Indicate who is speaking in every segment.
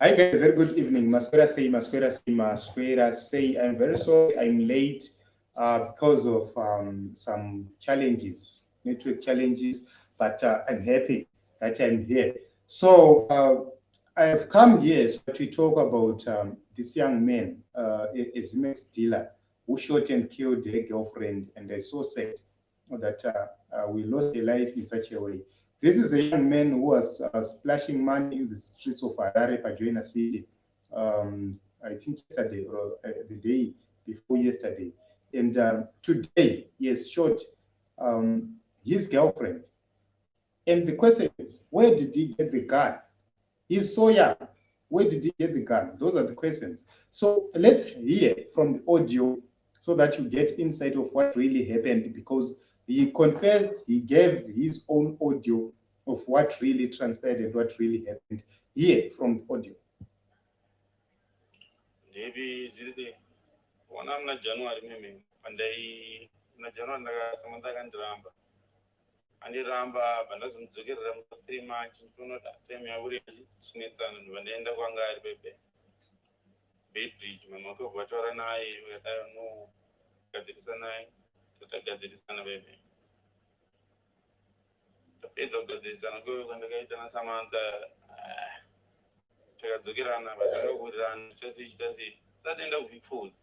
Speaker 1: Hi guys, very good evening. Masquera say, Masquera say, Masquera say. I'm very sorry I'm late because of some challenges, network challenges, but I'm happy that I'm here. So I have come here so to talk about this young man, a Ximex dealer, who shot and killed their girlfriend, and I so sad that we lost a life in such a way. This is a young man who was splashing money in the streets of Harare, Pajoina City, I think yesterday or the day before yesterday. And today he has shot his girlfriend. And the question is, where did he get the gun? He's so young. Where did he get the gun? Those are the questions. So let's hear from the audio so that you get insight of what really happened, because he confessed, he gave his own audio of what really transpired and what really happened. Here from the audio.
Speaker 2: Maybe this one am na January mimi pandai na January naga samantha kan dramba ani ramba banda zumzogera mu 3 months tuno da time ya wuri sinetana ndenda kwanga ari bebe bridge mama ko vatora naye weta no gadzirisa naye tatagadzirisana bebe tapedza kugadzirisana ko kwanda kaita na samantha takadzokirana vatangokurirana chase satenda kuvipfuza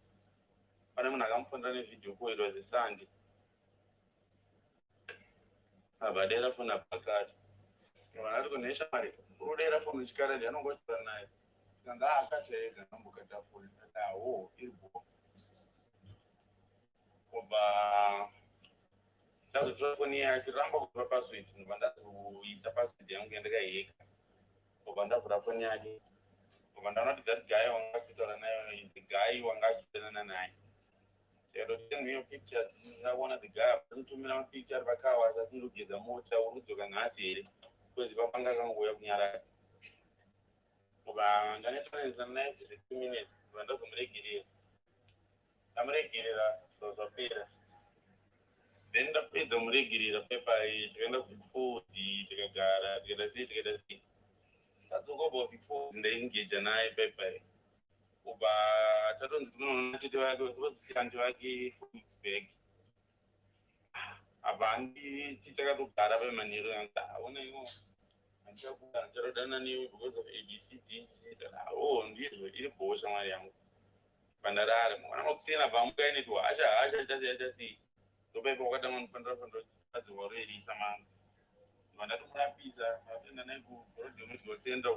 Speaker 2: pane munhu akamufundira nevidhio ko it was a Sunday abadera fona pakati vanati kunesha mari urudera fona chikara ndianongotora naye kanga akatega nambokatafuri awo iribo koba ndazotora foni yake ramba kupa password ndobva ndazoisa password yangu yandakayeka koba ndavhura foni yake koba ndaona kuti that guy wanga achitaura nayo is the guy wanga achidanana naye send me your pictures. I wanted the guy to me on picture of a car as I look at the motor or look at Nasi, because if I'm going to work near that. And then it's 2 minutes, when I'm regular. I'm regular, so the paper. Then the paper, regular, the paper is going to be food, the gara, get a seat. That's go about before the engage and I paper. Uba tatonzinoona chete vake vosiyandi vake 4 weeks back abandi tichakatogara pamanhero yanga aona ino handichakuda handicharodana newe because of abcd ndizvo iri bhosha mwari yangu pandarara mwana makusiyana bvamukaineti hasha chasei ndopaipa wakatanga nofanira adziwarerisa manga vandatomurapisa vatenda nai kurodhomudhosenda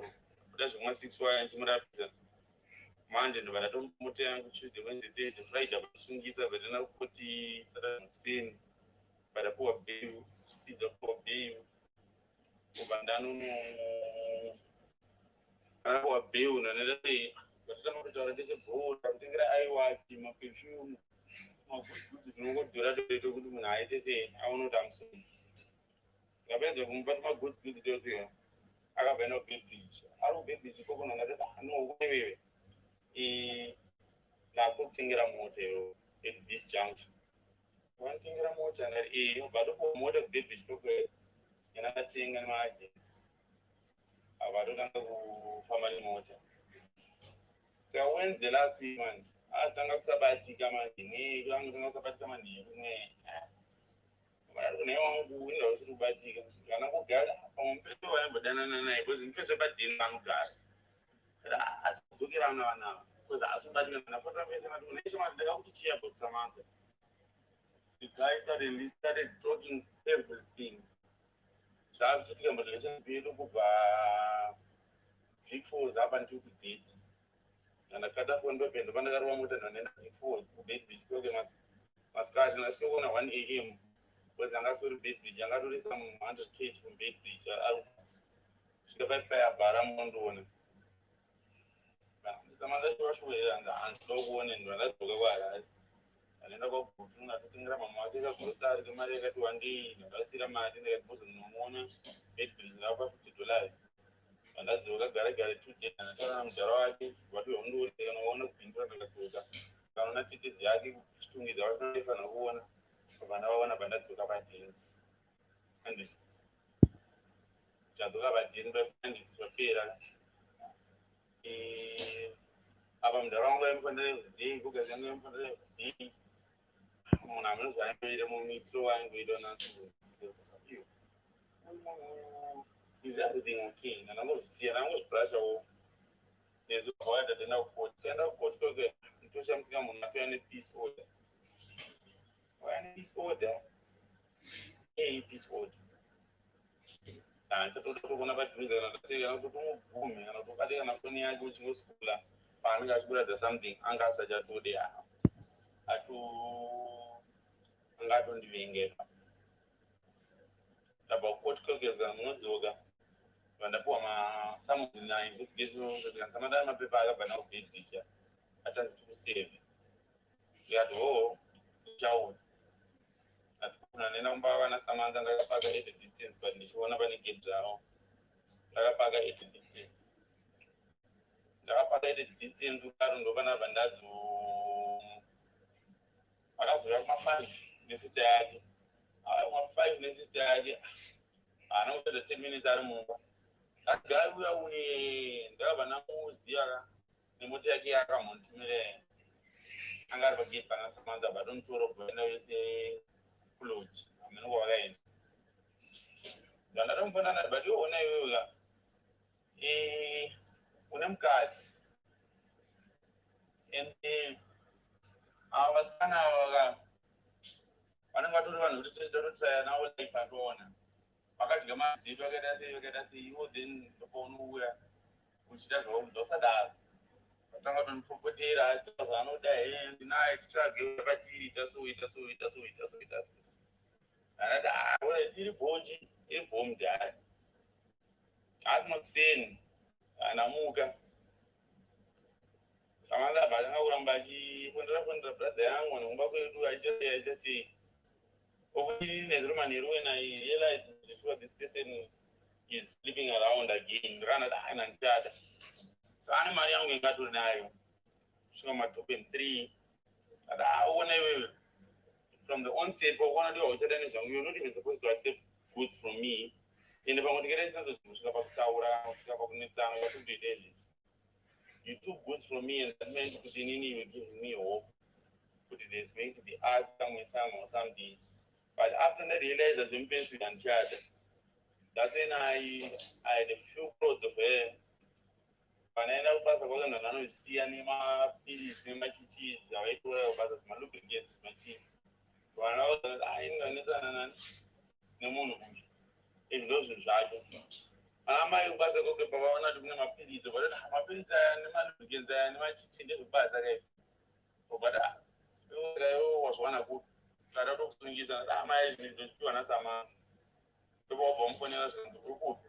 Speaker 2: kuda zvimwa 6 waya nchimurapisa manje ndo vandatombote yangu Tuesday Wednesday Thursday Friday vakusungisa vatenda kuti Saturday kuseni vadapuwa bail sidapuwa bail kuba ndanopuwa bail nanoita sei vatotama kutaura ndechebhora kutengera aiwati maperfume magudzi tinongodhura toita kuti munhu aite sei aone kuti amusungi ngapedza kumubata magudzi totoya akabva enda kubebridge ari kubebridge kokona ngatoti anowewewe nakutengera mota yo at this junction wanitengera mota ndati vatopuwa mota kubebridge kokwe yanakatenga nemaagent avatotanga kufamba nemota saka Wednesday last week manje atanga kusabatika manje tanga kusabatika manheru kune wangu inda usiri kubatika kana kugara pamupeto waimbodana naye because mufeso badhini vanogara asidzokera navanava because asibatika nafotora pese mati uneshe mati ndakakuti chiya bosamasa the guy suddenly started talking everything zvakuchitika murelations yedu kubva Vic Falls up until to date ndakata foni pependo pandakarova mota ndonenda Vic Falls kubed beach koke masikati ndasikuona 1 am because angatori bed beach angatori some 100 kg from bed beach kusvika paipaya bhara mondoona samandashuvashuvera handinokuone ndo ndadzoka kwaharare anenda kwagutu ndatotengera mama wake kagurosari kemari yakati wandei ndakasira mari ndakatibozonomuona bedbridge ndakapa $50 andadzoka gare 2 days ndataura namujara wake vatihondoreka noona kubhindura ndakadzoka kaona tetezi yake kuchitungidza vasinaifanira kuona vandavaona bandadzoka padhini andi tadzoka padhini paipandi zvapera Apa mdarango emfundele ndi kugazanga emfundele ndi muna mnuza emfundele mu mitro wangu idona you. Is everything okay? And I'm going to see, and I'm going to splash out. There's a boy that end up court, because to some scam on a peace order. Why any peace order? A peace order. And to do one about prison, and I say, I'm going to boom, and I'm going to go to school. I'm going to school at something, and I suggest to the at to Ngaton Vinge about court cookers and not yoga. When the poor some of the investigations and some of them are prepared by now teacher. At us to save. We had to shout. At a number one as some other distance, but if you want to get down, Lagapaga 80 distance. Lagapaga 80 distance, we can't open up and that's my 5 necessary. I want 5 necessary. I know the 10 minutes are more. That guy we are winning. There are no Ziara. The Mutaki are on to me. I'm going to get Panasama, but don't throw up when I say clothes. I'm in war lane. The other one, but you own a Unam card. And I was kind of I don't know what to do. Just now, like I go on. I got to get you get us, you didn't the phone where which does all those are that. But I'm going to put it as I know that in the night, give a tea, just so it. And I will see the boji, a boom that. I'm not saying, and I'm moving. Some other Baji, when the brother, when I just say, over in Romania, when I realized this person is sleeping around again, run at and chat. So I'm a young got to know. So my 2 and 3. And I want to from the onset, but one of the other you're not even supposed to accept goods from me. In the congregation, you took goods from me and that meant putting in you give me hope. But it is going to be asked some or something. But after that, realize that I'm going to be uncharted. That's when I had a few clothes of hair. When I know pass a and I see anima, peace, my teeth, the way to my look against my teeth. So I know that I know no moon in those who charge. And I might pass a good Pavana to my peace, but my peace and my look against my teeth to pass again. But I was one of good. I don't know that I might do another summer. The war bomb for us and the group.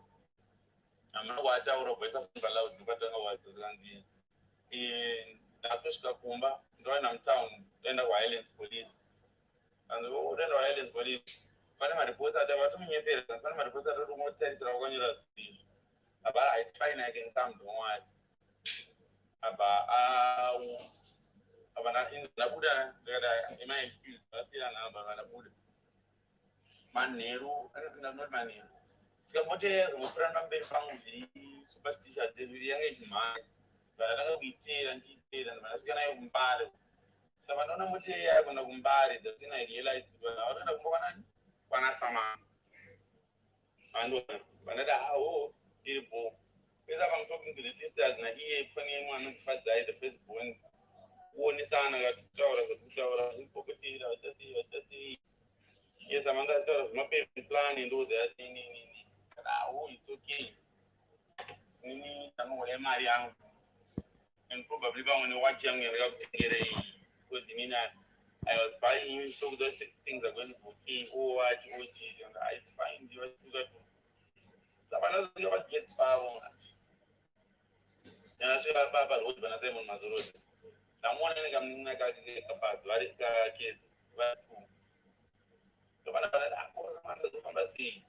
Speaker 2: I'm not watch out of West Africa allowed to better know what to in Natuska Kumba, Doinam town, then the violence police. And the violence police. Panama reporter, there were 2 million parents, and Panama reporter don't want to tell you about I try and I can come to one. About in Nabuda, in my excuse, I see an Nabuda. Maneru, not Maneru. Scamote, who friend of the family, superstitious, the young age man. We and he did, and I was going to buy it. So I don't know what I'm going to buy it. The thing I realized when I don't know one as a man. And when I oh, beautiful. Because I'm talking to the sisters, and I hear funny one of first died the first one. One is on a 2 hours, 2 hours, in poverty, yes, I'm under my paper plan and do that. Oh, it's okay. I'm going to marry young. And probably when you watch young and you get a good demeanor. I was buying so those things are going to be watch, and I find you to go to. So another thing about get power. And I say, Papa, what when I say on my road. I'm wondering if I'm not going to get a pass, what is that kid? What two? So when I was on see.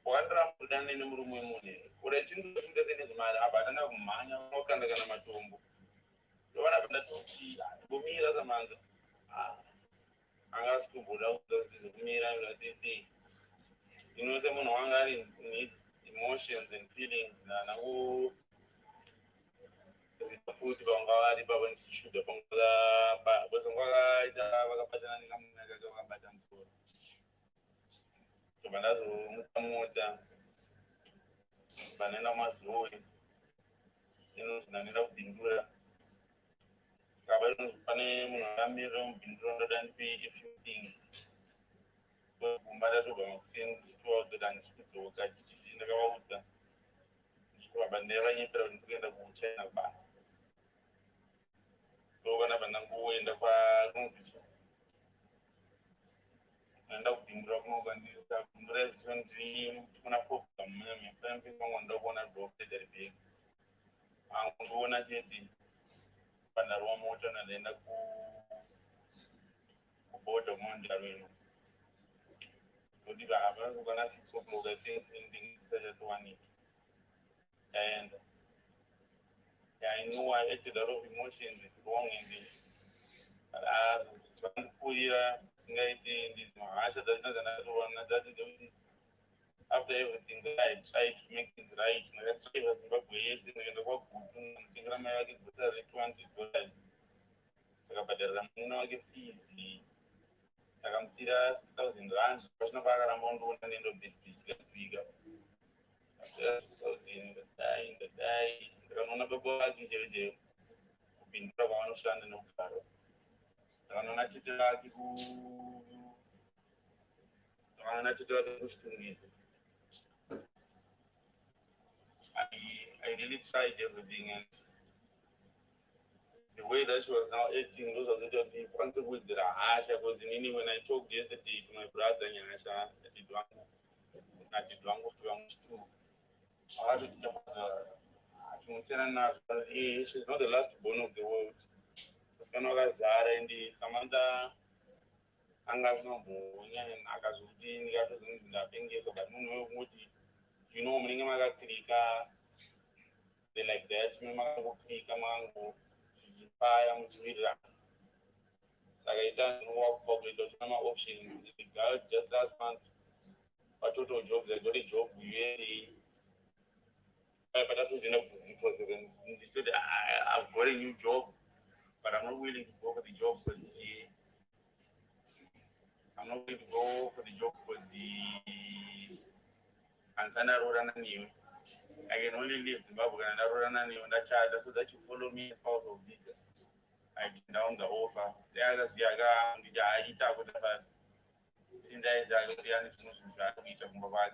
Speaker 2: One ram put down in the room with money. What I think is my abandon of mine, no kind of matumbo. So what happened to see? Bumi as a man. I asked to put out the mirror, say, you know, someone who needs emotions and feelings, and nepfuti vangavari pavandichishudha pangavaita vakapatana nekamunaka vakabata musoro tobva ndazomuka mota vanaenda mazoi inonzi ndanoenda kubhindura kaba inonzi pane munhu akamirira mubhindura ndoda ndipe a few things gumba ndatobva makuseni ndichitovaudza handisi kudzoka chichichi ndakavaudza ndichitobva ndavanyepera kuti ndikuenda kuchina basa so kana pandangoenda kwakunoti naenda kubhindura kunokwanisa kubhindura ziso ndiri kuna program mune pempesa ngoda kuona dhokta ribheki angoona chete pandarwa mota nandaenda kubhodha kumandaro ino kuti hapana kana 6 o'clock I think ndingisachatowanika ndaenda I know I acted out of emotions it's wrong and vandipfuurira singaiti ndimahasha dzachina dzandatoona dzati dzekuti after everything that I tried to make things right ndakatriva zimbabwe yese ndikaenda kwagutu ndamutengera mai vake gota re$200 ndakabhadharira mununa wake fees ndakamusiyira 6,000 rand pasina paakaramba undoona nendobhedbich kasvika after 6,000 ndadai ndakanoona baba vake chaivo kubhindura kwavanoshanda nekugara ndakanoona tete vake kuchitungisa I really tried everything and the way that she was now acting those are the consequences that I had because in when I talked yesterday to my brother Nyasha that it was too I had to tell her she's not the last born of the world. And Samantha angazinombonye akazoti ndikatozonzi ndapengesa but munhu wekuti you know munenge makaklika they like that makangoklika mangochichipaya muchivirira saka ita ndinowakupa kuita kuti namaoptions the girl just last month total jobs I got a job USA but atozenda kuziprocess nditoti I've got a new job but I'm not willing to go for the job because I'm not going to go for the job because the ansana rorana niwe. I can only leave Zimbabwe and rorana niwe and child so that you follow me as part of this. I turned down the offer. The others yaga and the Aita with the first. Since I is a very uninformed that we talk about.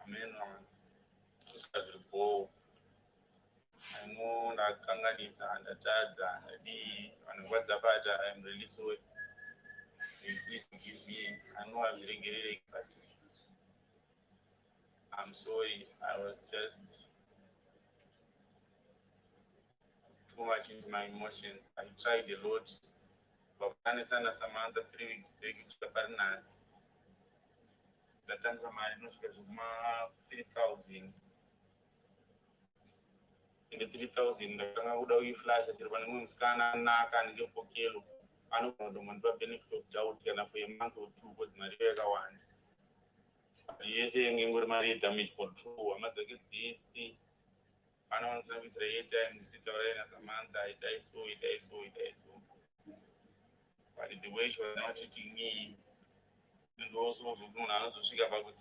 Speaker 2: Amen. I know that Kanganisa and the child and what's about I'm really sorry. Please forgive me. I know I'm really but I'm sorry. I was just too much into my emotion. I tried a lot. But Afghanistan and Samantha 3 weeks back to the partners. The time Samantha knows 3,000. In the 3,000, the Kanga would flash at the one scanner, Naka, and give for Kilo. I don't know the benefit of doubt for a month or two was my regular one. Yes, saying we're married damage control. I'm at the get this. I don't know if it's and sit around as Samantha. It is so. But the way she was not treating me, and also to do another to see about the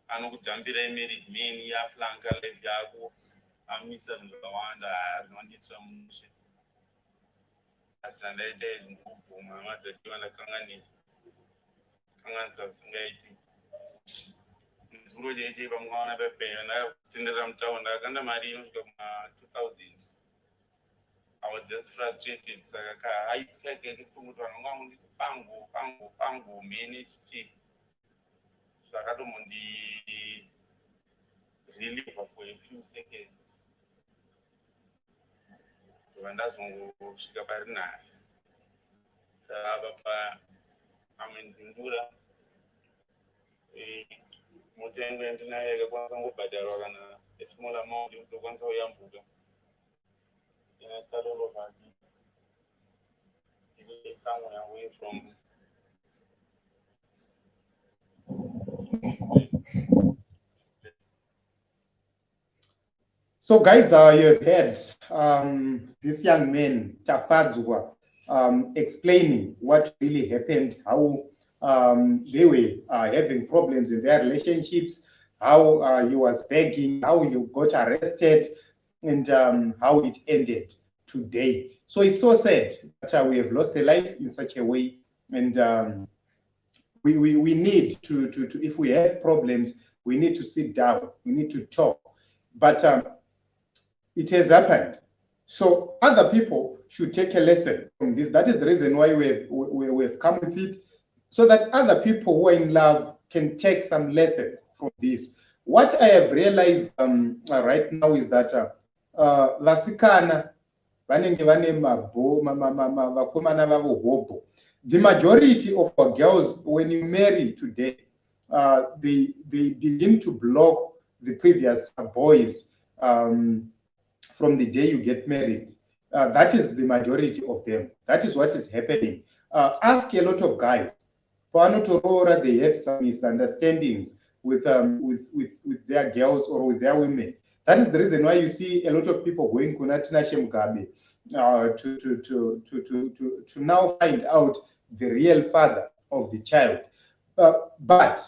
Speaker 2: I know Jambi married me, ya flanka like Jago. I'm missing the one that I wanted some shit. As I did in Kuku, my mother, you and the Kanganis. Kangas Singati. Guru J. I'm going to pay, and I attended them town. I got the Marine 2000. I was just frustrated. So I can't get it to Pango, manage cheap. So I got them on the relief for a few seconds. And that's when we speak about it now. So I'm in Bindura. Mutengo ndinaye kwanza ngobhadharwa kana a small amount ndokwanisa kuyambuka. I started all over somewhere away from
Speaker 1: So guys, you have heard this young man, Tafadzwa, explaining what really happened, how they were having problems in their relationships, how he was begging, how he got arrested, and how it ended today. So it's so sad that we have lost a life in such a way, and we need to, if we have problems, we need to sit down, we need to talk. But it has happened. So other people should take a lesson from this. That is the reason why we've come with it, so that other people who are in love can take some lessons from this. What I have realized right now is that vasikana vanenge vane vakomana vavo hobo. The majority of our girls, when you marry today, they begin to block the previous boys from the day you get married. That is the majority of them. That is what is happening. Ask a lot of guys. They have some misunderstandings with their girls or with their women. That is the reason why you see a lot of people going kunatina shemgabe to now find out the real father of the child. But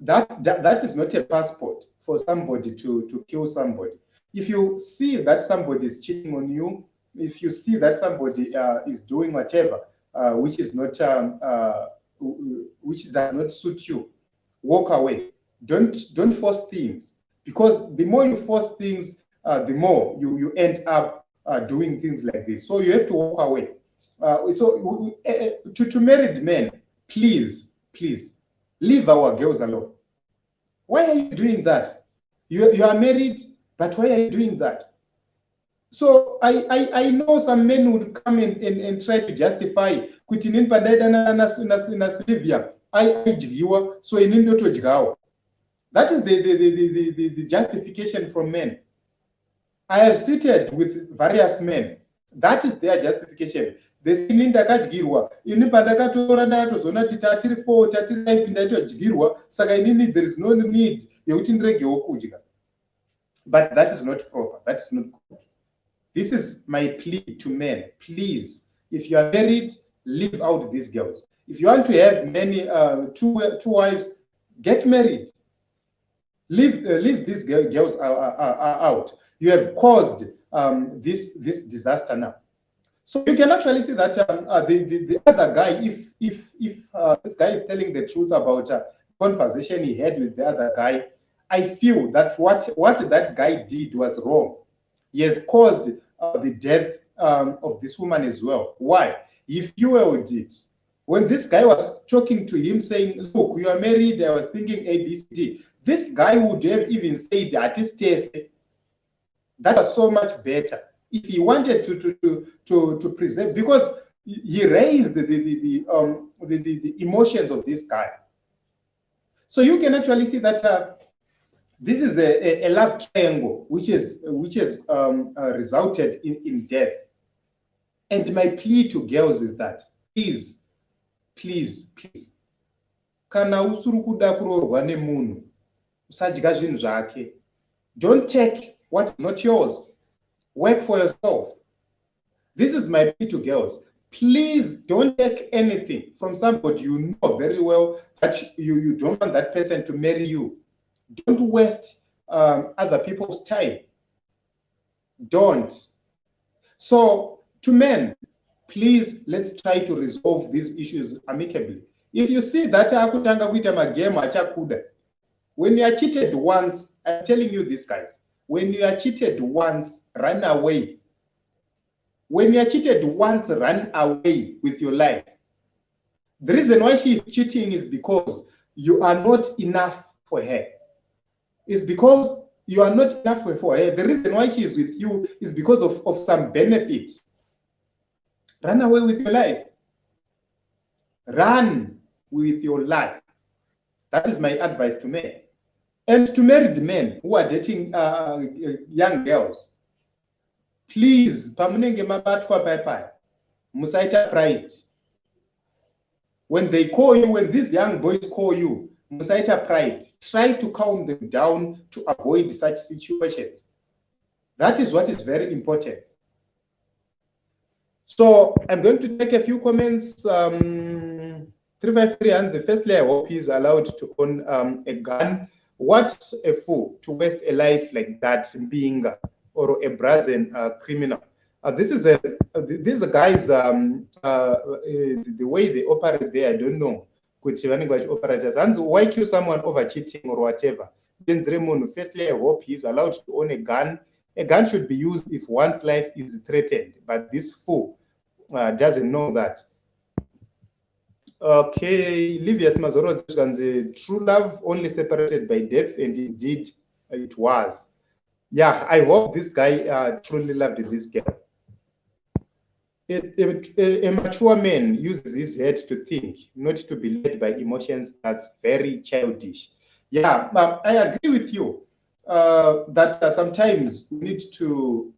Speaker 1: that is not a passport for somebody to kill somebody. If you see that somebody is cheating on you, if you see that somebody is doing whatever which is not which does not suit you, walk away. Don't force things, because the more you force things, the more you end up doing things like this. So you have to walk away. To married men, please leave our girls alone. Why are you doing that? You are married, but why are you doing that? So I know some men would come and try to justify kutinin pandaida na Sylvia I so inindo to. That is the justification from men. I have seated with various men. That is their justification. They say ninda kajgirwa ini pandakatora ndatozona kuti tatiri 4 tatiri 5 ndaitogirwa saka inini there is no need yekuti ndiregewo kudya. But that is not proper. That is not good. This is my plea to men. Please, if you are married, leave out these girls. If you want to have many two wives, get married. Leave these girls out. You have caused this disaster now. So you can actually see that the other guy, if this guy is telling the truth about a conversation he had with the other guy, I feel that what that guy did was wrong. He has caused the death of this woman as well. Why? If you were with it, when this guy was talking to him saying, look, you are married, I was thinking ABCD, this guy would have even said that that was so much better. If he wanted to present, because he raised the emotions of this guy. So you can actually see that this is a love triangle which has resulted in death. And my plea to girls is that please, kana usuri kuda kuroorwa nemunhu usadya zvinhu zvake. Don't take what is not yours. Work for yourself. This is my plea to girls. Please don't take anything from somebody you know very well that you don't want that person to marry you. Don't waste other people's time. Don't. So to men, please, let's try to resolve these issues amicably. If you see that when you are cheated once, I'm telling you this, guys, when you are cheated once, run away. When you are cheated once, run away with your life. The reason why she is cheating is because you are not enough for her. It's because you are not enough for her. The reason why she is with you is because of some benefit. Run away with your life. Run with your life. That is my advice to men. And to married men who are dating young girls, please, pamunenge mabatwa pai, musaita pride. When they call you, when these young boys call you, musaita pride. Try to calm them down to avoid such situations. That is what is very important. So I'm going to take a few comments. 353 hands. Firstly, I hope he's allowed to own a gun. What's a fool to waste a life like that, Mbinga, or a brazen criminal? These guys, the way they operate there, I don't know. Operators, and why kill someone over cheating or whatever? Firstly, I hope he's allowed to own a gun. A gun should be used if one's life is threatened, but this fool doesn't know that. Okay, Livius Mazoro, true love only separated by death, and indeed it was. Yeah, I hope this guy truly loved this girl. A mature man uses his head to think, not to be led by emotions. That's very childish. Yeah, I agree with you that sometimes we need to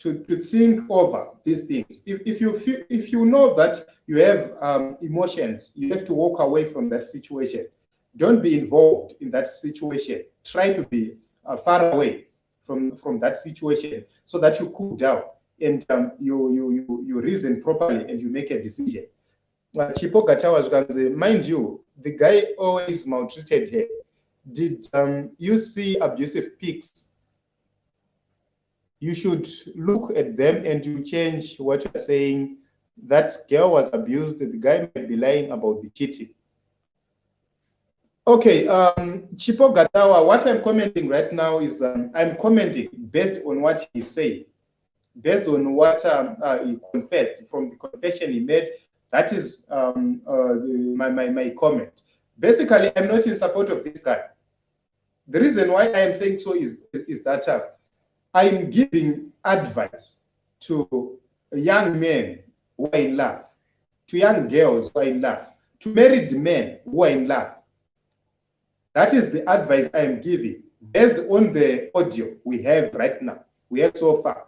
Speaker 1: think over these things. If you know that you have emotions, you have to walk away from that situation. Don't be involved in that situation. Try to be far away from that situation so that you cool down and you reason properly and you make a decision. Chipo Gatawa, mind you, the guy always maltreated her. Did you see abusive pics? You should look at them and you change what you're saying. That girl was abused. The guy might be lying about the cheating. Okay, Chipo Gatawa, what I'm commenting right now is I'm commenting based on what he said, based on what he confessed from the confession he made. That is my comment. Basically, I'm not in support of this guy. The reason why I am saying so is that I'm giving advice to young men who are in love, to young girls who are in love, to married men who are in love. That is the advice I am giving based on the audio we have right now, we have so far.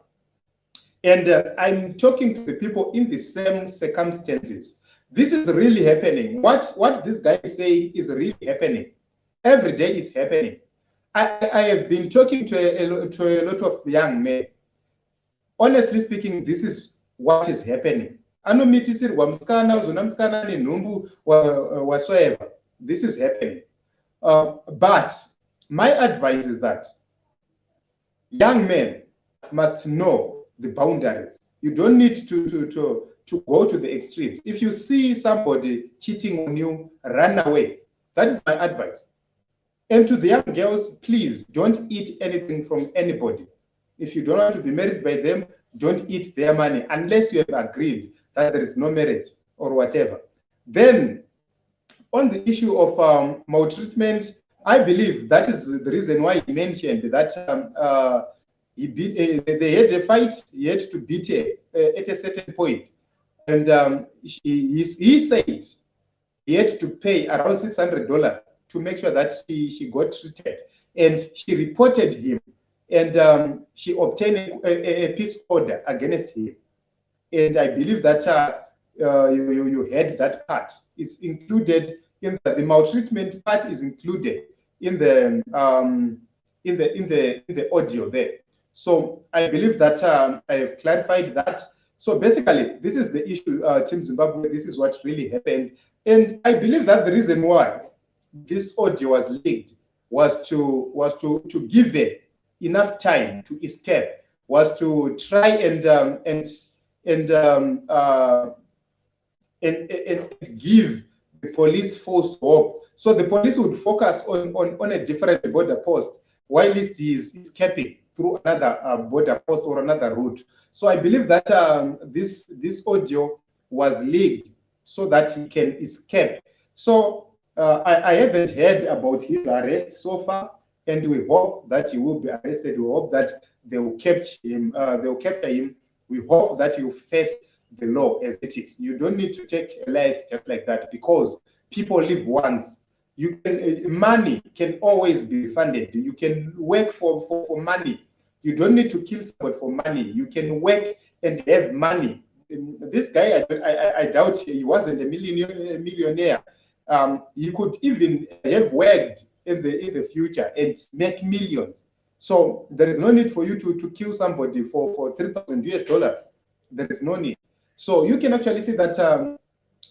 Speaker 1: And I'm talking to the people in the same circumstances. This is really happening. What this guy is saying is really happening. Every day it's happening. I have been talking to a lot of young men. Honestly speaking, this is what is happening. Whatsoever. This is happening. But my advice is that young men must know the boundaries. You don't need to go to the extremes. If you see somebody cheating on you, run away. That is my advice. And to the young girls, please don't eat anything from anybody. If you don't want to be married by them, don't eat their money unless you have agreed that there is no marriage or whatever. Then, on the issue of maltreatment, I believe that is the reason why he mentioned that they had a fight, he had to beat her at a certain point. And he said he had to pay around $600 to make sure that she got treated. And she reported him, and she obtained a peace order against him. And I believe that you had that part. It's included in the maltreatment part is included in the audio there. So I believe that I have clarified that. So basically, this is the issue, Team Zimbabwe. This is what really happened, and I believe that the reason why this audio was leaked was to give her enough time to escape, was to try and give the police false hope. So the police would focus on a different border post while he is escaping through another border post or another route. So I believe that this audio was leaked so that he can escape. So I haven't heard about his arrest so far, and we hope that he will be arrested. We hope that they will capture him. We hope that he will face the law as it is. You don't need to take a life just like that, because people live once. You can money can always be refunded. You can work for money. You don't need to kill someone for money. You can work and have money. This guy, I doubt he wasn't a millionaire. He could even have worked in the future and make millions. So there is no need for you to kill somebody for $3,000. There is no need. So you can actually see that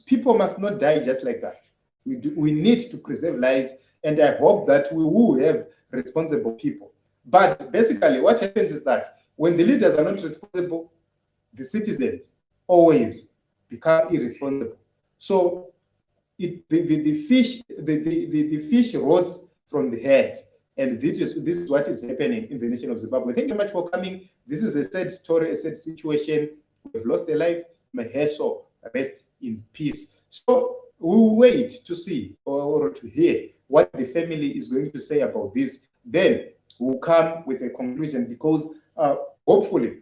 Speaker 1: people must not die just like that. We need to preserve lives, and I hope that we will have responsible people. But basically, what happens is that when the leaders are not responsible, the citizens always become irresponsible. So the fish rots from the head, and this is what is happening in the nation of Zimbabwe. Thank you very much for coming. This is a sad story, a sad situation. We've lost a life. May her soul rest in peace. So we will wait to see or to hear what the family is going to say about this. Then we'll come with a conclusion, because hopefully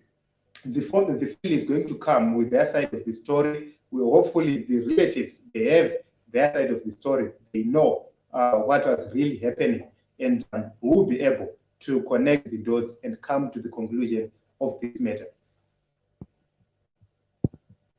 Speaker 1: the family is going to come with their side of the story. Hopefully the relatives, they have their side of the story. They know what was really happening, and will be able to connect the dots and come to the conclusion of this matter.